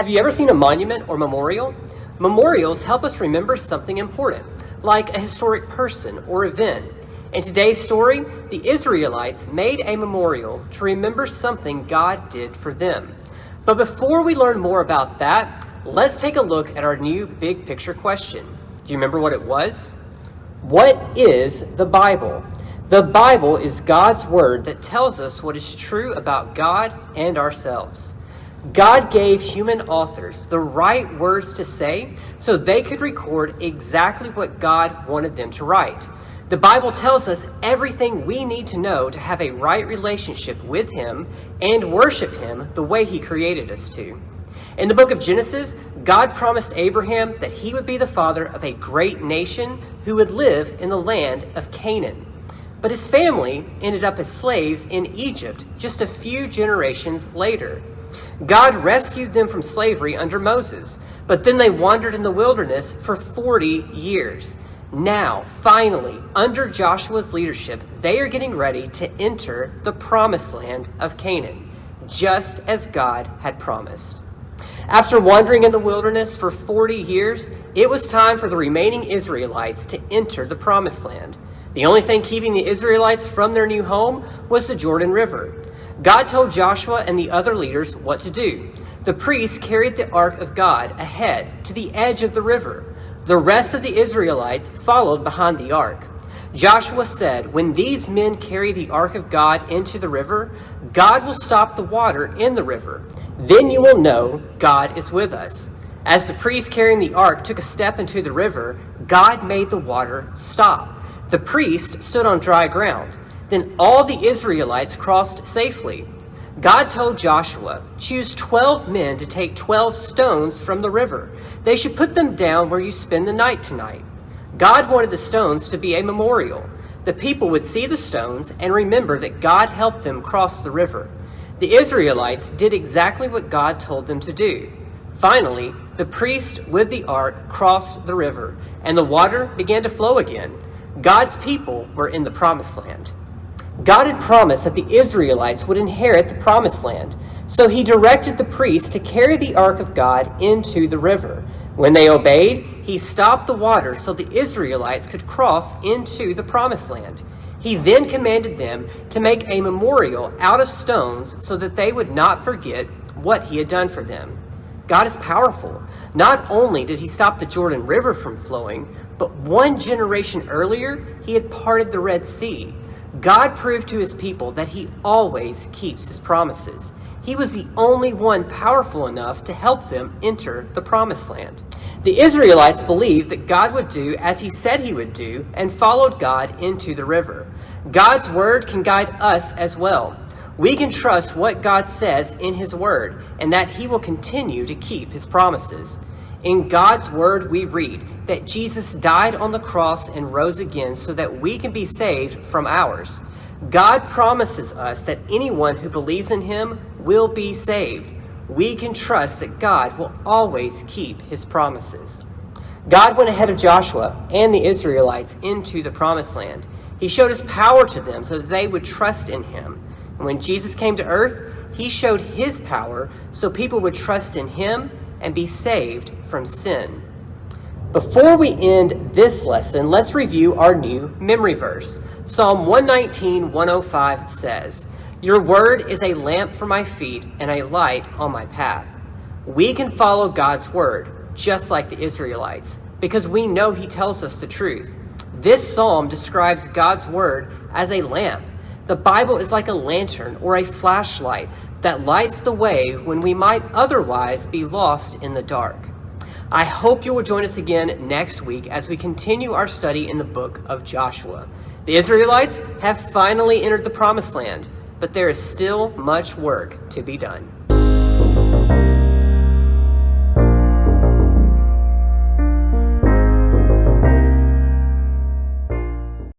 Have you ever seen a monument or memorial? Memorials help us remember something important, like a historic person or event. In today's story, the Israelites made a memorial to remember something God did for them. But before we learn more about that, let's take a look at our new big picture question. Do you remember what it was? What is the Bible? The Bible is God's word that tells us what is true about God and ourselves. God gave human authors the right words to say so they could record exactly what God wanted them to write. The Bible tells us everything we need to know to have a right relationship with Him and worship Him the way He created us to. In the book of Genesis, God promised Abraham that he would be the father of a great nation who would live in the land of Canaan. But his family ended up as slaves in Egypt just a few generations later. God rescued them from slavery under Moses, but then they wandered in the wilderness for 40 years. Now, finally, under Joshua's leadership, they are getting ready to enter the promised land of Canaan, just as God had promised. After wandering in the wilderness for 40 years, it was time for the remaining Israelites to enter the promised land. The only thing keeping the Israelites from their new home was the Jordan River. God told Joshua and the other leaders what to do. The priests carried the ark of God ahead to the edge of the river. The rest of the Israelites followed behind the ark. Joshua said, "When these men carry the ark of God into the river, God will stop the water in the river. Then you will know God is with us." As the priests carrying the ark took a step into the river, God made the water stop. The priest stood on dry ground. Then all the Israelites crossed safely. God told Joshua, "Choose 12 men to take 12 stones from the river. They should put them down where you spend the night tonight." God wanted the stones to be a memorial. The people would see the stones and remember that God helped them cross the river. The Israelites did exactly what God told them to do. Finally, the priest with the ark crossed the river, and the water began to flow again. God's people were in the promised land. God had promised that the Israelites would inherit the promised land, so He directed the priests to carry the ark of God into the river. When they obeyed, He stopped the water so the Israelites could cross into the promised land. He then commanded them to make a memorial out of stones so that they would not forget what He had done for them. God is powerful. Not only did He stop the Jordan River from flowing, but one generation earlier, He had parted the Red Sea. God proved to His people that He always keeps His promises. He was the only one powerful enough to help them enter the promised land. The Israelites believed that God would do as He said He would do and followed God into the river. God's word can guide us as well. We can trust what God says in His word and that He will continue to keep His promises. In God's word, we read that Jesus died on the cross and rose again so that we can be saved from ours. God promises us that anyone who believes in Him will be saved. We can trust that God will always keep His promises. God went ahead of Joshua and the Israelites into the promised land. He showed His power to them so that they would trust in Him. And when Jesus came to earth, He showed His power so people would trust in Him and be saved from sin. Before we end this lesson, let's review our new memory verse. Psalm 119:105 says, "Your word is a lamp for my feet and a light on my path." We can follow God's word, just like the Israelites, because we know He tells us the truth. This psalm describes God's word as a lamp. The Bible is like a lantern or a flashlight that lights the way when we might otherwise be lost in the dark. I hope you will join us again next week as we continue our study in the book of Joshua. The Israelites have finally entered the promised land, but there is still much work to be done.